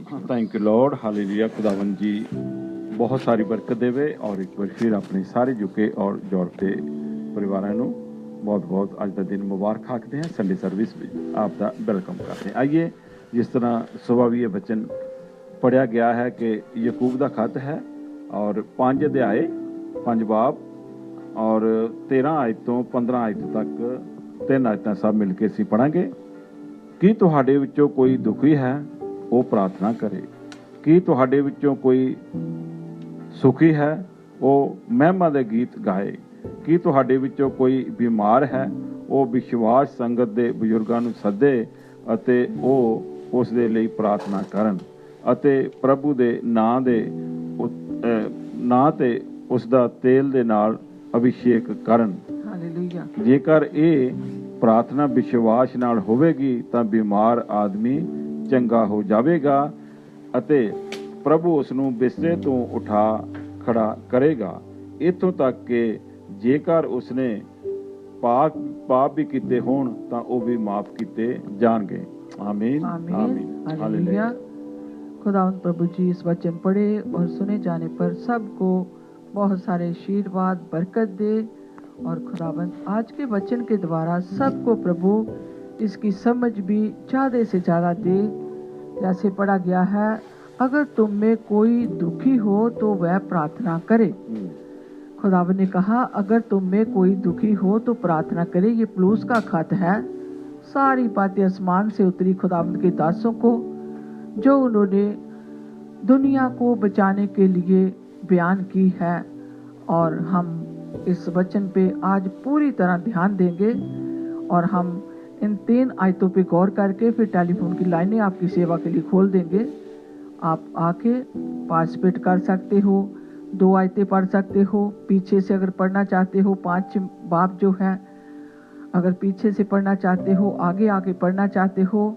Thank you Lord, hallelujah. खुदावन जी बहुत सारी बरकत देवे और एक बार फिर अपने सारे यूके और यूरोप के परिवारों को बहुत बहुत अज का दिन मुबारक आखते हैं। संडे सर्विस में आपका वेलकम करते हैं। आइए, जिस तरह सुबह भी ये वचन पढ़िया गया है कि यकूब का खत है और 5 अध्याय 5 बाब और 13 आयत तो 15 आयत तक 3 आयतां सब मिलके असीं पढ़ांगे। कि तुहाडे विचों कोई दुखी है वो प्रार्थना करे, कि तुहाडे विचों कोई सुखी है वो महिमा दे गीत गाए, कि तुहाडे विचों कोई बीमार है वो विश्वास संगत दे बजुर्गां नूं सदे अते वो उस दे लई प्रार्थना करन अते प्रभु दे नां ते उस दा तेल दे नाल अभिषेक करन। हालेलुया। जेकर ये प्रार्थना विश्वास नाल होवेगी तां बीमार आदमी चंगा हो जाएगा अते प्रभु उसनूं बिस्तरे तो उठा खड़ा करेगा। इत्थों तक कि जेकर उसने पाप भी किते होण तां वो भी माफ किते जाणगे। आमीन आमीन हालेलुया। खुदावंद प्रभु जी इस वचन पढ़े और सुने जाने पर सबको बहुत सारे आशीर्वाद बरकत दे और खुदावंद आज के वचन के द्वारा सबको प्रभु इसकी समझ भी ज़्यादा से ज़्यादा दे। जैसे पढ़ा गया है, अगर तुम में कोई दुखी हो तो वह प्रार्थना करे। खुदावंद ने कहा अगर तुम में कोई दुखी हो तो प्रार्थना करे। ये पलूस का खत है। सारी बातें आसमान से उतरी खुदावंद के दासों को, जो उन्होंने दुनिया को बचाने के लिए बयान की है। और हम इस वचन पे आज पूरी तरह ध्यान देंगे और हम इन 3 आयतों पे गौर करके फिर टेलीफोन की लाइनें आपकी सेवा के लिए खोल देंगे। आप आके पार्टिसिपेट कर सकते हो, 2 आयतें पढ़ सकते हो। पीछे से अगर पढ़ना चाहते हो 5 बाब जो है, अगर पीछे से पढ़ना चाहते हो, आगे पढ़ना चाहते हो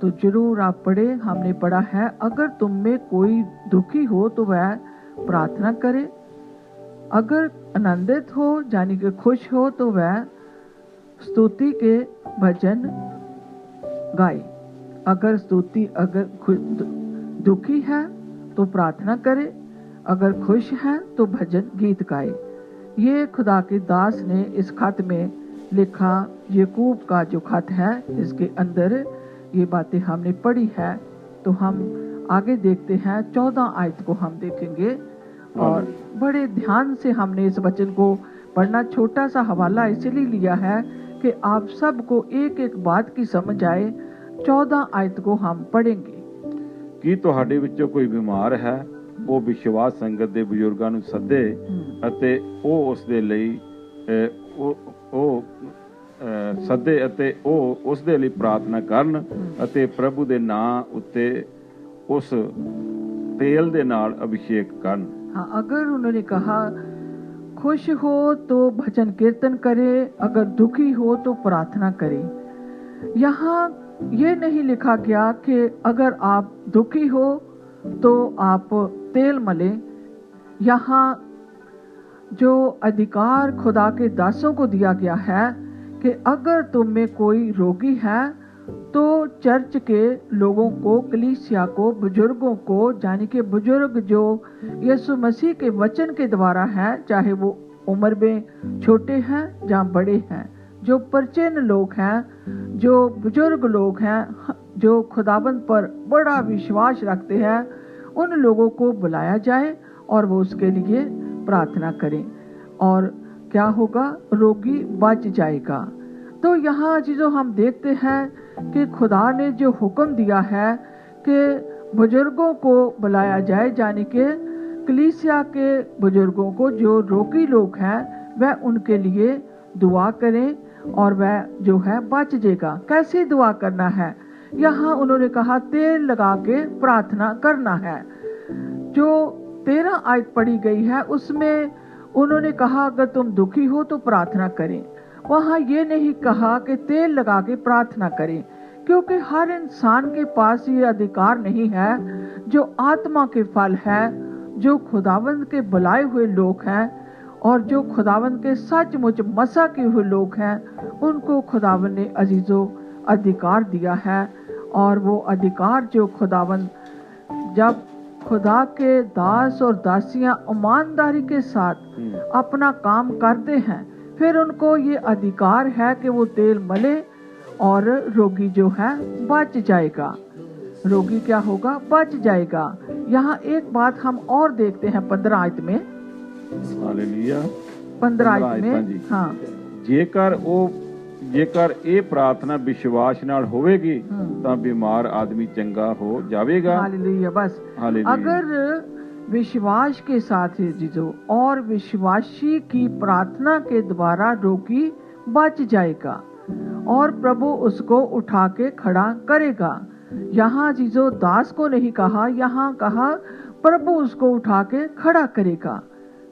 तो जरूर आप पढ़े। हमने पढ़ा है अगर तुम में कोई दुखी हो तो वह प्रार्थना करे, अगर आनंदित हो यानी कि खुश हो तो वह स्तुति के भजन गाए। अगर दुखी है तो प्रार्थना करे, अगर खुश है तो भजन गीत गाए। ये खुदा के दास ने इस खत में लिखा, यकूब का जो खत है इसके अंदर ये बातें हमने पढ़ी है। तो हम आगे देखते हैं 14 आयत को हम देखेंगे और बड़े ध्यान से हमने इस वचन को पढ़ना। छोटा सा हवाला इसलिए लिया है कि आप सबको एक एक बात की समझ आए। 14 आयत को हम पढ़ेंगे। कि तुहाडे विचों कोई बीमार है वो विश्वास संगत दे बजुर्गां नूं सदे अते ओ उस दे लई सदे अते ओ उस दे लई प्रार्थना करन अते प्रभु दे नां उत्ते उस तेल दे नाल अभिषेक करन। हाँ, अगर उन्होंने कहा खुश हो तो भजन कीर्तन करे, अगर दुखी हो तो प्रार्थना करे। यहाँ ये नहीं लिखा गया कि अगर आप दुखी हो तो आप तेल मले। यहाँ जो अधिकार खुदा के दासों को दिया गया है कि अगर तुम में कोई रोगी है तो चर्च के लोगों को, कलीसिया को, बुजुर्गों को, यानी कि बुजुर्ग जो यीशु मसीह के वचन के द्वारा है, चाहे वो उम्र में छोटे हैं या बड़े हैं, जो परिचिन लोग हैं, जो बुजुर्ग लोग हैं, जो खुदाबंद पर बड़ा विश्वास रखते हैं, उन लोगों को बुलाया जाए और वो उसके लिए प्रार्थना करें और क्या होगा, रोगी बच जाएगा। तो यहाँ जो हम देखते हैं कि खुदा ने जो हुक्म दिया है कि बुजुर्गों को बुलाया जाए, यानी कि कलीसिया के बुजुर्गों को, जो रोगी लोग हैं वह उनके लिए दुआ करें और वह जो है बच जाएगा। कैसे दुआ करना है? यहाँ उन्होंने कहा तेल लगा के प्रार्थना करना है। जो 13 आयत पढ़ी गई है उसमें उन्होंने कहा अगर तुम दुखी हो तो प्रार्थना करें। वहाँ ये नहीं कहा कि तेल लगा के प्रार्थना करें, क्योंकि हर इंसान के पास ये अधिकार नहीं है। जो आत्मा के फल है, जो खुदावंद के बुलाए हुए लोग हैं और जो खुदावंद के सचमुच मसा किए हुए लोग हैं, उनको खुदावंद ने अजीजों अधिकार दिया है। और वो अधिकार जो खुदावंद जब खुदा के दास और दासियां ईमानदारी के साथ अपना काम करते हैं, फिर उनको ये अधिकार है कि वो तेल मले और रोगी जो है बच जाएगा। रोगी क्या होगा? बच जाएगा। यहाँ एक बात हम और देखते हैं 15 आयत में। हालेलुया। 15 आयत में, हाँ, ਜੇਕਰ ਇਹ ਪ੍ਰਾਰਥਨਾ ਵਿਸ਼ਵਾਸ ਨਾਲ ਹੋਵੇਗੀ ਤਾਂ ਬਿਮਾਰ आदमी चंगा हो जाएगा। हालेलुया। बस हालेलुया। अगर विश्वास के साथ जीजो और विश्वासी की प्रार्थना के द्वारा रोगी बच जाएगा और प्रभु उसको उठा के खड़ा करेगा। यहाँ जीजो दास को नहीं कहा, यहाँ कहा प्रभु उसको उठा के खड़ा करेगा।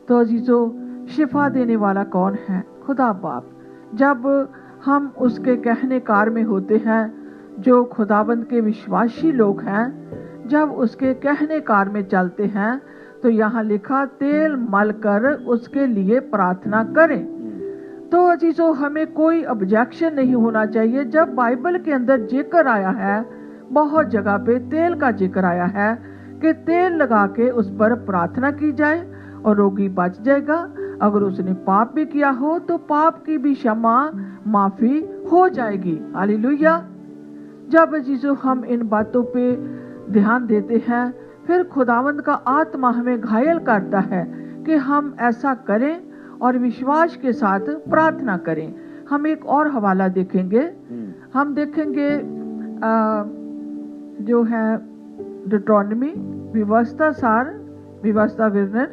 तो जीजो शिफा देने वाला कौन है? खुदा बाप। जब हम उसके कहने कार में होते हैं, जो खुदाबंद के विश्वासी लोग हैं, जब उसके कहने कार में चलते हैं, तो यहाँ लिखा तेल मल कर उसके लिए प्रार्थना करें। तो अजीजों, हमें कोई ऑब्जेक्शन नहीं होना चाहिए। जब बाइबल के अंदर जिक्र आया है, बहुत जगह पे तेल का जिक्र आया है कि तेल लगा के उस पर प्रार्थना की जाए और रोगी बच जाएगा। अगर उसने पाप भी किया हो तो पाप की भी क्षमा माफी हो जाएगी। हालेलुया। जब अजीजों हम इन बातों पे ध्यान देते हैं, फिर खुदावंद का आत्मा हमें घायल करता है कि हम ऐसा करें और विश्वास के साथ प्रार्थना करें। हम एक और हवाला देखेंगे। हम देखेंगे जो है डिट्रोनमी, व्यवस्था सार, व्यवस्था विवरण,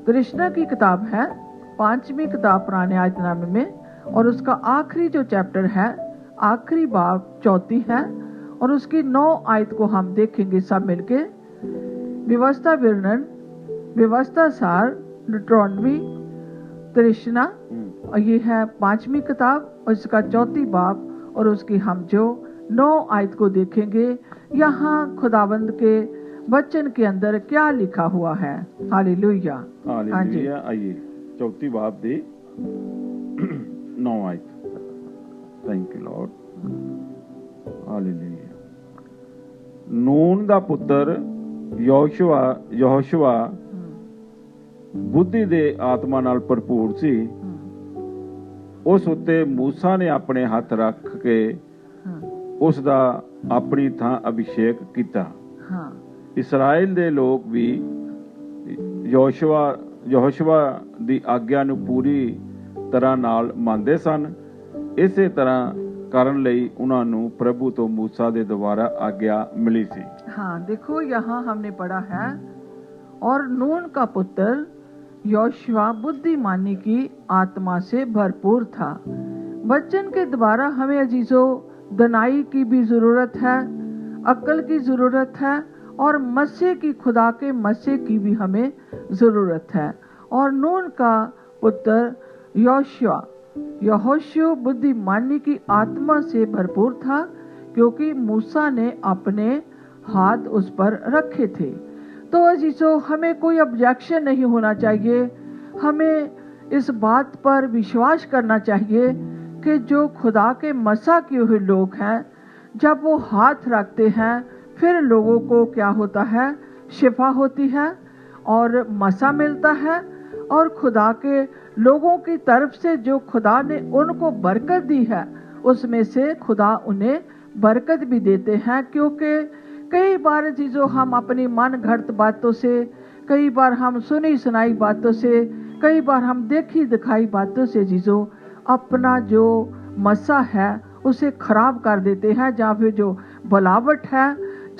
कृष्णा की किताब है, 5वीं किताब पुराने आयतनामे में, और उसका आखिरी जो चैप्टर है, आखिरी बाब 34 है और उसकी 9 आयत को हम देखेंगे सब मिलके। व्यवस्था विवरण, व्यवस्था सार, डिट्रोनमी, कृष्णा, और ये है 5वीं किताब और इसका 34 बाब और उसकी हम जो 9 आयत को देखेंगे। यहाँ खुदाबंद के वचन के अंदर क्या लिखा हुआ है। हालेलुया। हालेलुया। आइए 34 बाब दे 9 आयत। Thank you Lord. हालेलुया। ਨੂਨ ਦਾ ਪੁੱਤਰ ਯਹੋਸ਼ੁਆ ਬੁੱਧੀ ਦੇ ਆਤਮਾ ਨਾਲ ਭਰਪੂਰ ਸੀ। ਉਸ ਉੱਤੇ ਮੂਸਾ ਨੇ ਆਪਣੇ ਹੱਥ ਰੱਖ ਕੇ ਉਸ ਦਾ ਆਪਣੀ ਥਾਂ ਅਭਿਸ਼ੇਕ ਕੀਤਾ। ਇਸਰਾਇਲ ਦੇ ਲੋਕ ਵੀ ਯਹੋਸ਼ੁਆ ਦੀ ਆਗਿਆ ਨੂੰ ਪੂਰੀ ਤਰ੍ਹਾਂ ਨਾਲ ਮੰਨਦੇ ਸਨ। ਇਸੇ ਤਰ੍ਹਾਂ ਕਰਨ ਲਈ ਉਹਨਾਂ ਨੂੰ प्रभु तो मूसा ਦੇ द्वारा आज्ञा मिली थी। हाँ, देखो यहाँ हमने पढ़ा है, और नून का पुत्र यहोशुआ बुद्धिमानी की आत्मा से भरपूर था। वचन के द्वारा हमें अजीजों दनाई की भी जरूरत है, अक्ल की जरूरत है, और मसीह की, खुदा के मसीह की भी हमें जरूरत है। और नून का पुत्र यहोशुआ बुद्धिमानी की आत्मा से भरपूर था, क्योंकि मूसा ने अपने हाथ उस पर रखे थे। तो अजीजों, हमें कोई ऑब्जेक्शन नहीं होना चाहिए। हमें इस बात पर विश्वास करना चाहिए कि जो खुदा के मसा किए हुए लोग हैं, जब वो हाथ रखते हैं, फिर लोगों को क्या होता है? शिफा होती है और मसा मिलता है, और खुदा के लोगों की तरफ से जो खुदा ने उनको बरकत दी है, उसमें से खुदा उन्हें बरकत भी देते हैं। क्योंकि कई बार चीजों हम अपनी मन घड़त बातों से, कई बार हम सुनी सुनाई बातों से, कई बार हम देखी दिखाई बातों से चीजों अपना जो मसा है उसे खराब कर देते हैं, या फिर जो बनावट है,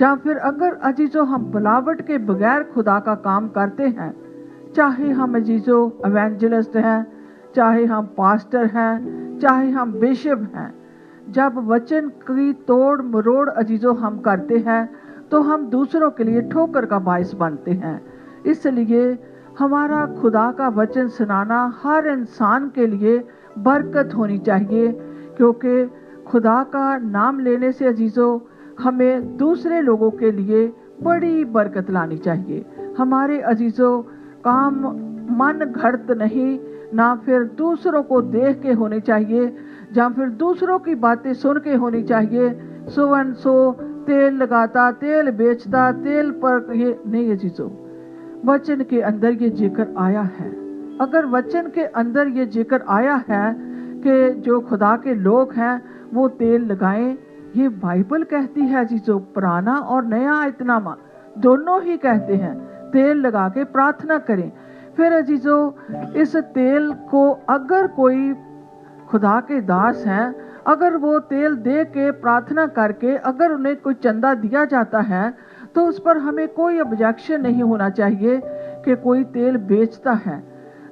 या फिर अगर अजीजों हम बनावट के बगैर खुदा का काम करते हैं, चाहे हम अजीजों एवेंजलिस्ट हैं, चाहे हम पास्टर हैं, चाहे हम बिशप हैं, जब वचन की तोड़ मरोड़ अजीजों हम करते हैं तो हम दूसरों के लिए ठोकर का बायस बनते हैं। इसलिए हमारा खुदा का वचन सुनाना हर इंसान के लिए बरकत होनी चाहिए, क्योंकि खुदा का नाम लेने से अजीजों हमें दूसरे लोगों के लिए बड़ी बरकत लानी चाहिए। हमारे अजीजों काम मन घड़त नहीं, ना फिर दूसरों को देख के होने चाहिए, या फिर दूसरों की बातें सुन के होनी चाहिए। सो एंड सो तेल लगाता, तेल बेचता, तेल पर ये नहीं है चीजों। वचन के अंदर ये जिक्र आया है। अगर वचन के अंदर ये जिक्र आया है कि जो खुदा के लोग हैं वो तेल लगाएं, ये बाइबल कहती है चीजों। पुराना और नया आयतनामा दोनों ही कहते हैं तेल लगा के प्रार्थना करें। फिर अजीजों, इस तेल को अगर कोई खुदा के दास हैं, अगर वो तेल दे के प्रार्थना करके अगर उन्हें कोई चंदा दिया जाता है तो उस पर हमें कोई ऑब्जेक्शन नहीं होना चाहिए कि कोई तेल बेचता है।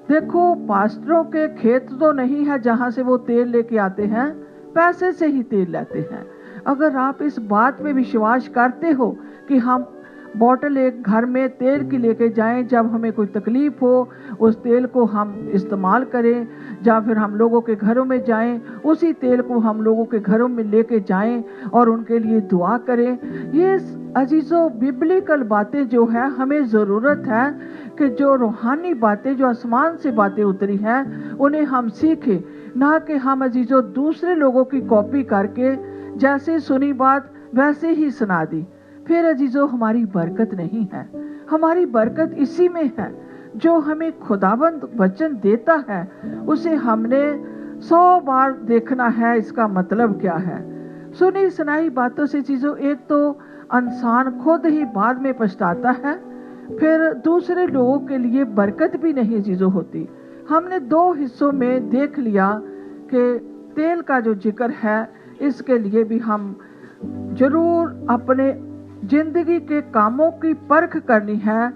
देखो, पास्टरों के खेत तो नहीं है जहां से वो तेल लेके आते हैं, पैसे से ही तेल लेते हैं। अगर आप इस बात पे विश्वास करते हो कि हम बोतल एक घर में तेल की लेके जाएं, जब हमें कोई तकलीफ हो उस तेल को हम इस्तेमाल करें, या फिर हम लोगों के घरों में जाएं, उसी तेल को हम लोगों के घरों में लेके जाएं और उनके लिए दुआ करें। ये अजीजों बिब्लिकल बातें जो है, हमें ज़रूरत है कि जो रूहानी बातें, जो आसमान से बातें उतरी हैं, उन्हें हम सीखें, ना कि हम अजीजों दूसरे लोगों की कॉपी करके जैसे सुनी बात वैसे ही सुना दी। फिर अजीजों हमारी बरकत नहीं है। हमारी बरकत इसी में है जो हमें खुदावंद वचन देता है, उसे हमने 100 बार देखना है। इसका मतलब क्या है? सुनी सुनाई बातों से चीजों, एक तो इंसान खुद ही बाद में पछताता है, फिर दूसरे लोगों के लिए बरकत भी नहीं चीजों होती। हमने 2 हिस्सों में देख लिया कि तेल का जो जिक्र है, इसके लिए भी हम जरूर अपने जिंदगी के कामों की परख करनी है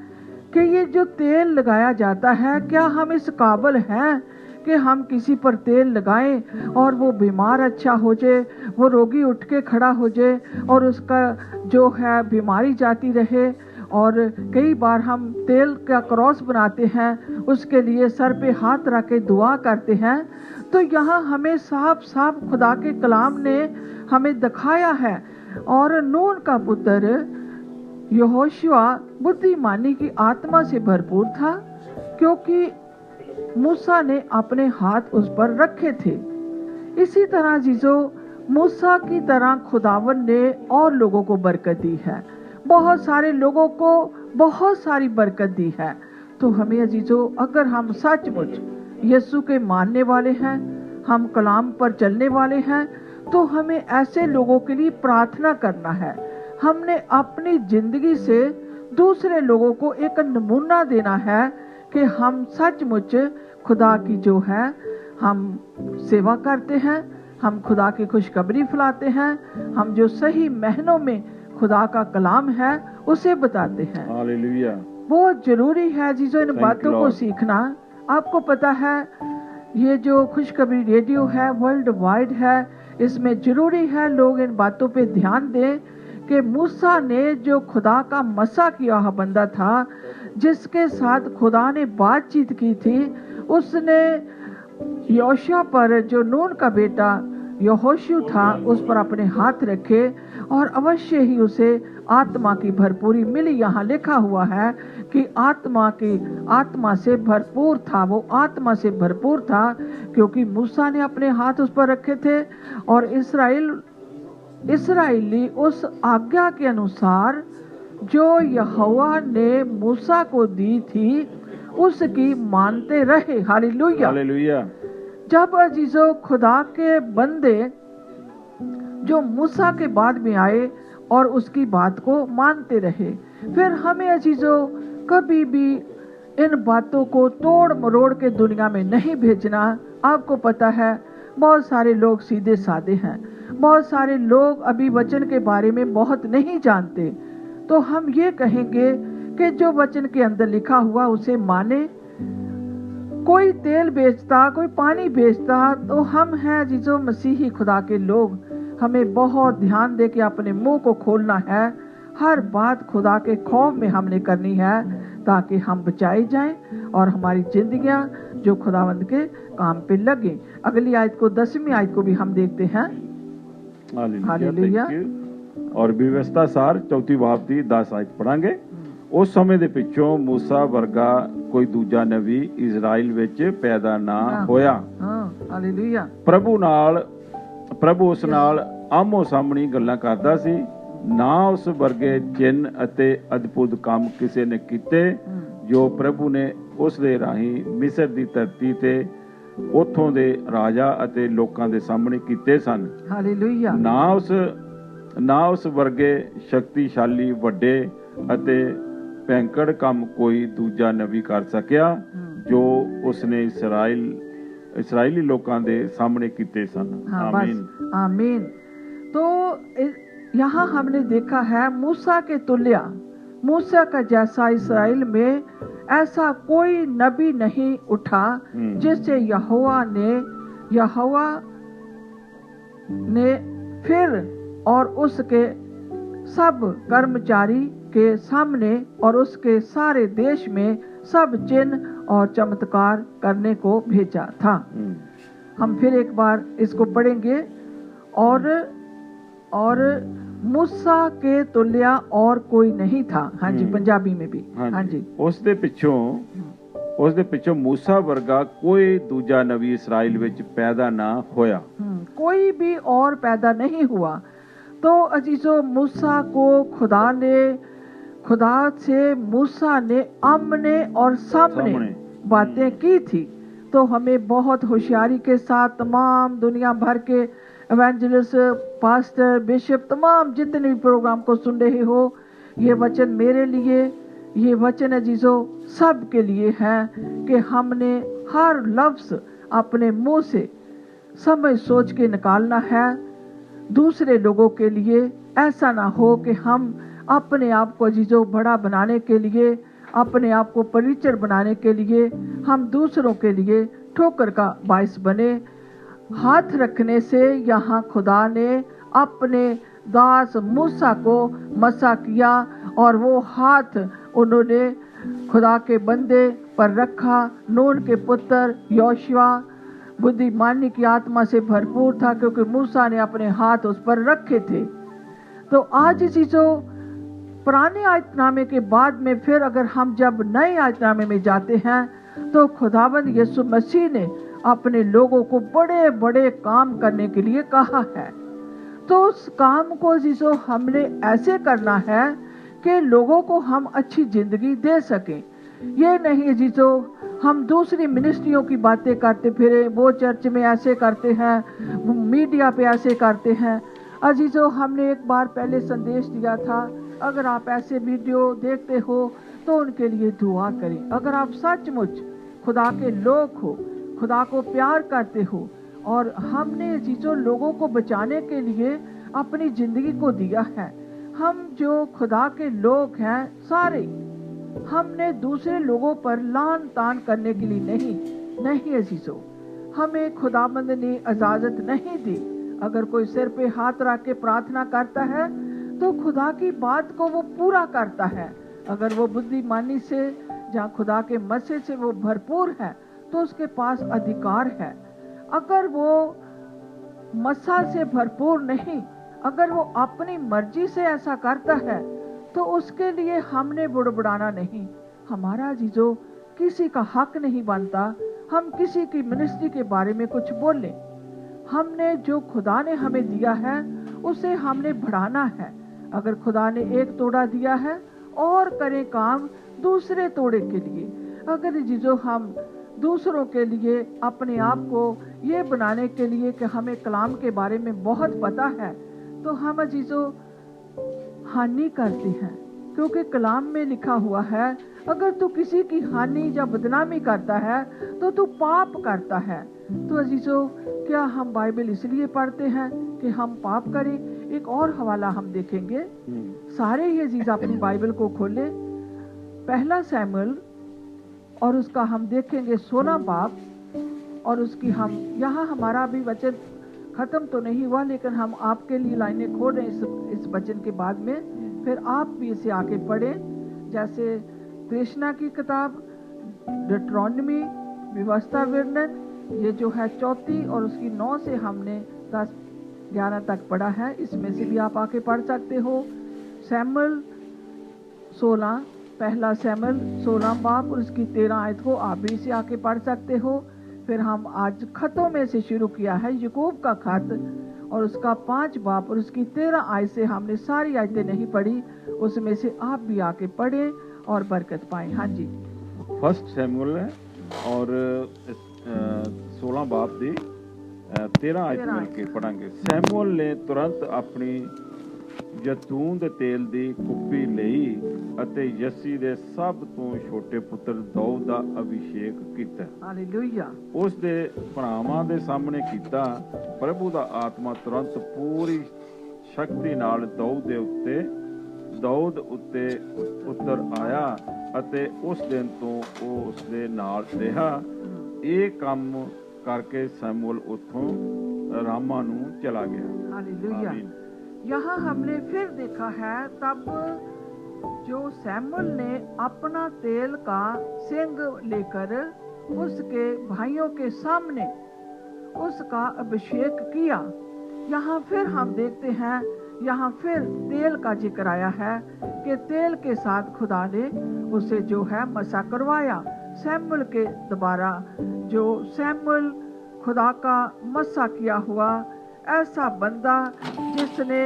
कि ये जो तेल लगाया जाता है, क्या हम इस काबिल हैं कि हम किसी पर तेल लगाएं और वो बीमार अच्छा हो जाए, वो रोगी उठ के खड़ा हो जाए और उसका जो है बीमारी जाती रहे। और कई बार हम तेल का क्रॉस बनाते हैं, उसके लिए सर पे हाथ रख के दुआ करते हैं। तो यहाँ हमें साफ साफ खुदा के कलाम ने हमें दिखाया है। और नून का पुत्र यहोशुआ बुद्धिमानी की आत्मा से भरपूर था, क्योंकि मूसा ने अपने हाथ उस पर रखे थे। इसी तरह जीजो, मूसा की तरह खुदावन ने और लोगों को बरकत दी है, बहुत सारे लोगों को बहुत सारी बरकत दी है। तो हमें अजीजों, अगर हम सचमुच यीशु के मानने वाले हैं, हम कलाम पर चलने वाले हैं, तो हमें ऐसे लोगों के लिए प्रार्थना करना है। हमने अपनी जिंदगी से दूसरे लोगों को एक नमूना देना है कि हम सचमुच खुदा की जो है हम सेवा करते हैं, हम खुदा की खुशखबरी फैलाते हैं, हम जो सही महीनों में खुदा का कलाम है उसे बताते हैं। हालेलुया। बहुत जरूरी है जीजो इन बातों को सीखना। आपको पता है ये जो खुशखबरी रेडियो है वर्ल्ड वाइड है, इसमें जरूरी है लोग इन बातों पे ध्यान दें कि मूसा ने जो खुदा का मसा किया हुआ बंदा था, जिसके साथ खुदा ने बातचीत की थी, उसने योशुआ पर, जो नून का बेटा यहोशू था, उस पर अपने हाथ रखे और अवश्य ही उसे आत्मा की भरपूरी मिली। यहाँ लिखा हुआ है कि आत्मा से भरपूर था, वो आत्मा से भरपूर था, क्योंकि मूसा ने अपने हाथ उस पर रखे थे और इस्राएली उस आज्ञा के अनुसार जो यहोवा ने मूसा को दी थी उसकी मानते रहे। Hallelujah, hallelujah. जब अजीजों खुदा के बंदे जो मूसा के बाद में आए और उसकी बात को मानते रहे, फिर हमें अजीजों कभी भी इन बातों को तोड़ मरोड़ के दुनिया में नहीं भेजना। आपको पता है बहुत सारे लोग सीधे साधे हैं, बहुत सारे लोग अभी वचन के बारे में बहुत नहीं जानते। तो हम ये कहेंगे कि जो वचन के अंदर लिखा हुआ उसे माने। कोई तेल बेचता, कोई पानी बेचता, तो हम हैं जिसो मसीही खुदा के लोग, हमें बहुत ध्यान दे के अपने मुंह को खोलना है। हर बात खुदा के खौफ में हमने करनी है ताकि हम बचाए जाएं और हमारी जिंदगियां जो खुदावंद के काम पे लगे। अगली आयत को 10वीं आयत को भी हम देखते हैं। हालेलुया। और व्यवस्था सार 4 बाब की 10 आयत पढ़ांगे। उस समय दे पिछों मूसा वर्गा कोई दूजा नबी इजराइल विच पैदा ना होया। हालेलुया। प्रभु उस नाल आमो सामणी गल्लां करदा सी ਨਾ ਉਸ ਵਰਗੇ ਚਿੰਨ ਅਤੇ ਅਦਭੁਤ ਕੰਮ ਕਿਸੇ ਨੇ ਕੀਤੇ ਜੋ ਪ੍ਰਭੂ ਨੇ ਉਸ ਦੇ ਰਾਹੀਂ ਮਿਸਰ ਦੀ ਧਰਤੀ ਤੇ ਉੱਥੋਂ ਦੇ ਰਾਜਾ ਅਤੇ ਲੋਕਾਂ ਦੇ ਸਾਹਮਣੇ ਕੀਤੇ ਸਨ। ਹਾਲੇਲੂਇਆ। ਨਾ ਉਸ ਵਰਗੇ ਸ਼ਕਤੀਸ਼ਾਲੀ ਵੱਡੇ ਅਤੇ ਭੈਂਕੜ ਕੰਮ ਕੋਈ ਦੂਜਾ ਨਬੀ ਕਰ ਸਕਿਆ ਜੋ ਉਸਨੇ इस्राएली लोगों के सामने कीते सन। आमीन आमीन। तो यहाँ हमने देखा है मूसा के तुल्य, मूसा का जैसा इस्राएल में ऐसा कोई नबी नहीं उठा जिससे यहोवा ने फिर और उसके सब कर्मचारी के सामने और उसके सारे देश में सब चिन्ह और चमत्कार करने को भेजा था। हम फिर एक बार इसको पढ़ेंगे। और मूसा के तुल्य और कोई नहीं था। हाँ जी, पंजाबी में भी। हाँ जी। उस दे पिछों मूसा वर्गा कोई दूजा नबी इस्राएल विच पैदा ना होया। कोई भी और पैदा नहीं हुआ। तो अजीजों, मूसा को खुदा से मूसा ने आमने और सामने बातें की थी। तो हमें बहुत होशियारी के साथ तमाम दुनिया भर के एवेंजलिस्ट, पास्टर, बिशप, तमाम जितने भी प्रोग्राम को सुन रहे हो, ये वचन मेरे लिए, ये वचन अजीजों सब के लिए है कि हमने हर लफ्ज अपने मुंह से समझ सोच के निकालना है दूसरे लोगों के लिए। ऐसा ना हो कि हम अपने आप को अजीजों बड़ा बनाने के लिए, अपने आप को परिचय बनाने के लिए हम दूसरों के लिए ठोकर का बायस बने। हाथ रखने से यहाँ खुदा ने अपने दास मूसा को मसा किया और वो हाथ उन्होंने खुदा के बंदे पर रखा। नून के पुत्र योशुआ बुद्धिमानी की आत्मा से भरपूर था क्योंकि मूसा ने अपने हाथ उस पर रखे थे। तो आज चीजों पुराने आयतनामे के बाद में फिर अगर हम जब नए आयतनामे में जाते हैं तो खुदावंद यीशु मसीह ने अपने लोगों को बड़े बड़े काम करने के लिए कहा है। तो उस काम को जीसो हमने ऐसे करना है कि लोगों को हम अच्छी जिंदगी दे सकें। ये नहीं जीसो हम दूसरी मिनिस्ट्रियों की बातें करते फिरे, वो चर्च में ऐसे करते हैं, मीडिया पे ऐसे करते हैं। अजीजों, हमने एक बार पहले संदेश दिया था, अगर आप ऐसे वीडियो देखते हो तो उनके लिए दुआ करें। अगर आप सचमुच खुदा के लोग हो, खुदा को प्यार करते हो और हमने चीजों लोगों को बचाने के लिए अपनी जिंदगी को दिया है। हम जो खुदा के लोग हैं सारे, हमने दूसरे लोगों पर लान तान करने के लिए नहीं अजीजों, हमें खुदाबंद ने इजाजत नहीं दी। अगर कोई सिर पे हाथ रख के प्रार्थना करता है तो खुदा की बात को वो पूरा करता है। अगर वो बुद्धिमानी से जहाँ खुदा के मसीह से वो भरपूर है तो उसके पास अधिकार है। अगर वो मसा से भरपूर नहीं, अगर वो अपनी मर्जी से ऐसा करता है तो उसके लिए हमने बुड़बुड़ाना नहीं। हमारा जीजो किसी का हक नहीं बनता हम किसी की मिनिस्ट्री के बारे में कुछ बोलें। हमने जो खुदा ने हमें दिया है उसे हमने बढ़ाना है। अगर खुदा ने एक तोड़ा दिया है और करें काम दूसरे तोड़े के लिए। अगर जीजो हम दूसरों के लिए अपने आप को ये बनाने के लिए कि हमें कलाम के बारे में बहुत पता है तो हम जीजो हानि करते हैं, क्योंकि कलाम में लिखा हुआ है अगर तू किसी की हानि या बदनामी करता है तो तू पाप करता है। तो अजीजों, क्या हम बाइबल इसलिए पढ़ते हैं कि हम पाप करें? एक और हवाला हम देखेंगे। सारे ही अजीज अपनी बाइबल को खोले, पहला सैमुएल और उसका हम देखेंगे 16 बाब और उसकी हम यहाँ हमारा अभी वचन खत्म तो नहीं हुआ लेकिन हम आपके लिए लाइनें खोल रहे हैं इस वचन के बाद में। फिर आप भी इसे आके पढ़ें, जैसे कृष्णा की किताब, डिट्रोनमी, व्यवस्था वर्णन, ये जो है 34 और उसकी 9 से हमने 10-11 तक पढ़ा है। इसमें से भी आप आके पढ़ सकते हो। सैमुएल 16, पहला सैमुएल 16 बाब और उसकी 13 आयत को आप भी इसे आके पढ़ सकते हो। फिर हम आज खतों में से शुरू किया है याकूब का खत, और उसका 5 बाब और उसकी 13 आयत से हमने सारी आयतें नहीं पढ़ी, उसमें से आप भी आके पढ़े और बरकत पाएं। हाँ जी, 1 शमूएल है और 16 बाब ਦੀ 13 आयत मिल के पढ़ांगे। शमूएल ने तुरंत अपनी जैतून ਦੇ ਤੇਲ ਦੀ ਕੁੱਪੀ ਲਈ ਅਤੇ ਯੱਸੀ ਦੇ ਸਭ ਤੋਂ ਛੋਟੇ ਪੁੱਤਰ ਦਾਊਦ ਦਾ ਅਭਿਸ਼ੇਕ ਕੀਤਾ। ਹਾਲੇਲੂਇਆ। ਉਸ ਦੇ ਭਰਾਵਾਂ ਦੇ ਸਾਹਮਣੇ ਕੀਤਾ। ਪ੍ਰਭੂ ਦਾ ਆਤਮਾ ਤੁਰੰਤ ਪੂਰੀ ਸ਼ਕਤੀ ਨਾਲ ਦਾਊਦ ਉੱਤੇ ਉਤਰ ਆਇਆ ਅਤੇ ਉਸ ਦਿਨ ਤੋਂ ਉਹ ਉਸ ਦੇ ਨਾਲ ਰਿਹਾ। ਇਹ ਕੰਮ करके शमूएल उठों रामा नू चला गया। हालेलुया। यहाँ हमने फिर देखा है तब जो शमूएल ने अपना तेल का सिंग लेकर उसके भाइयों के सामने उसका अभिषेक किया। यहाँ फिर हम देखते हैं, यहाँ फिर तेल का जिक्र आया है कि तेल के साथ खुदा ने उसे जो है मसा करवाया। शमूएल के द्वारा जो शमूएल खुदा का मसा किया हुआ ऐसा बंदा जिसने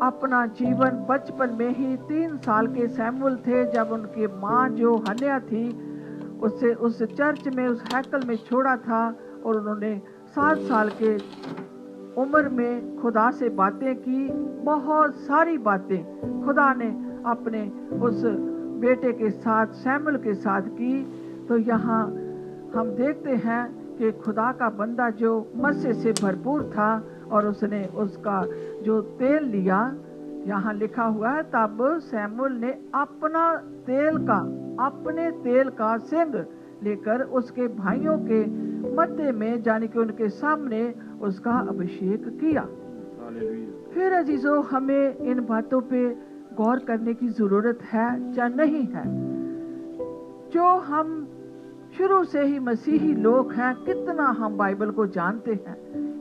अपना जीवन बचपन में ही 3 साल के शमूएल थे जब उनकी माँ जो हन्या थी उसे उस चर्च में उस हैकल में छोड़ा था और उन्होंने 7 साल के उम्र में खुदा से बातें की, बहुत सारी बातें खुदा ने अपने उस बेटे के साथ शमूएल के साथ की। तो यहाँ हम देखते हैं कि खुदा का बंदा जो मस्से से भरपूर था और उसने उसका जो तेल लिया, यहाँ लिखा हुआ है तब शमूएल ने अपने तेल का सिंग लेकर उसके भाइयों के मध्य में यानी कि उनके सामने उसका अभिषेक किया। फिर अजीजों, हमें इन बातों पे गौर करने की जरूरत है या नहीं है। जो हम शुरू से ही मसीही लोग हैं, कितना हम बाइबल को जानते हैं,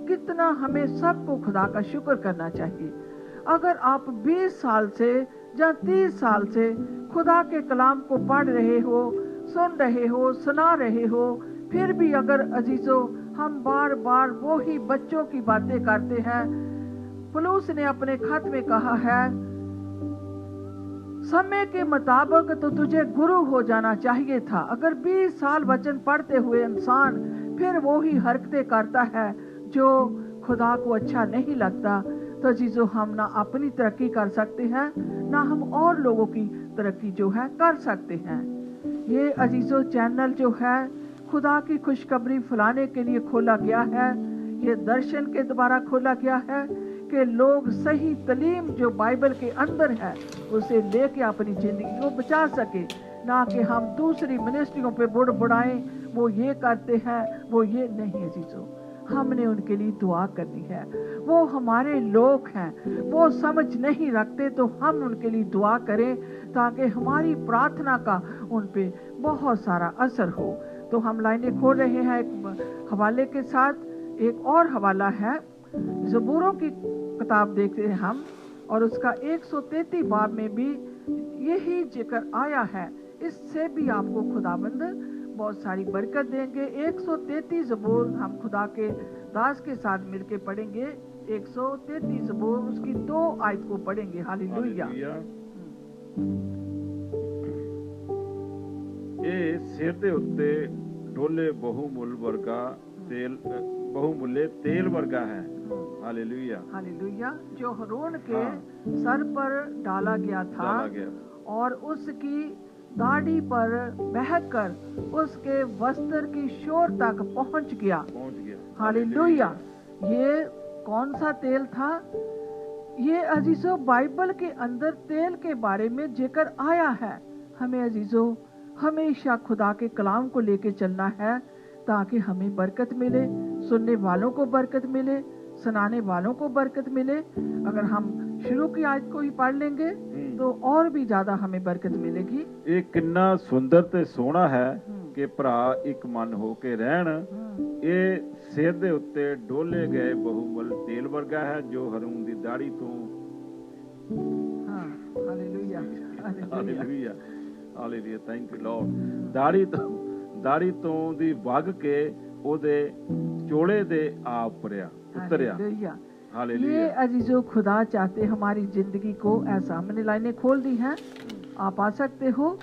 कितना हमें सबको खुदा का शुक्र करना चाहिए। अगर आप 20 साल से या 30 साल से खुदा के कलाम को पढ़ रहे हो, सुन रहे हो, सुना रहे हो, फिर भी अगर अजीजों हम बार बार वो ही बच्चों की बातें करते हैं, पौलुस ने अपने खत में कहा है समय के मुताबिक तो तुझे गुरु हो जाना चाहिए था। अगर 20 साल वचन पढ़ते हुए इंसान फिर वो ही हरकतें करता है जो खुदा को अच्छा नहीं लगता, तो अजीजों हम ना अपनी तरक्की कर सकते हैं, ना हम और लोगों की तरक्की जो है कर सकते हैं। ये अजीजों चैनल जो है खुदा की खुशखबरी फैलाने के लिए खोला गया है। ये दर्शन के द्वारा खोला गया है कि लोग सही तालीम जो बाइबल के अंदर है उसे लेके अपनी जिंदगी को बचा सके, ना कि हम दूसरी मिनिस्ट्रियों पे बुड़ाएं, वो ये करते हैं, वो ये नहीं। अजीजों, हमने उनके लिए दुआ करनी है। वो हमारे लोग हैं, वो समझ नहीं रखते, तो हम उनके लिए दुआ करें ताकि हमारी प्रार्थना का उन पे बहुत सारा असर हो। तो हम लाइनें खोल रहे हैं एक हवाले के साथ। एक और हवाला है ज़बूरों की किताब देखते हैं हम, और उसका 133 बाब में भी यही जिक्र आया है। इससे भी आपको खुदाबंद बहुत सारी बरकत देंगे। 133 ज़बूर हम खुदा के दास के साथ मिलके पढ़ेंगे। 133 ज़बूर उसकी 2 आयत को पढ़ेंगे। हालेलुया। ਇਹ ਸਿਰ ਦੇ ਉੱਤੇ ਡੋਲੇ ਬਹੁਮੁੱਲ ਵਰਗਾ बहुमूल्य तेल वर्गा है। Hallelujah, hallelujah. जो हारून के सर पर डाला गया था और उसकी दाढ़ी पर बहकर उसके वस्त्र की शोर तक पहुंच गया। हालेलुया। ये कौन सा तेल था? ये अजीजों बाइबल के अंदर तेल के बारे में जिक्र आया है। हमें अजीजों हमेशा खुदा के कलाम को लेके चलना है ताकि हमें बरकत मिले, सुनने वालों को बरकत मिले, सुनाने वालों को बरकत मिले। अगर हम शुरू की आयत को ही पढ़ लेंगे तो और भी ज्यादा हमें बरकत मिलेगी। ये कितना सुंदर ते सोहना है कि भरा एक मन हो के रहन। ये सिर दे उत्ते डोले गए बहुमूल्य तेल वर्गा है जो हारून दी दाढ़ी तो hallelujah, hallelujah, hallelujah, thank you Lord. दाढ़ी तो दी वग के ओदे चोले दे आ उतरिया। हालेलुया। ये अजीजो खुदा चाहते हमारी जिंदगी को ऐसा। मैंने लाइनें खोल दी हैं, आप आ सकते हो।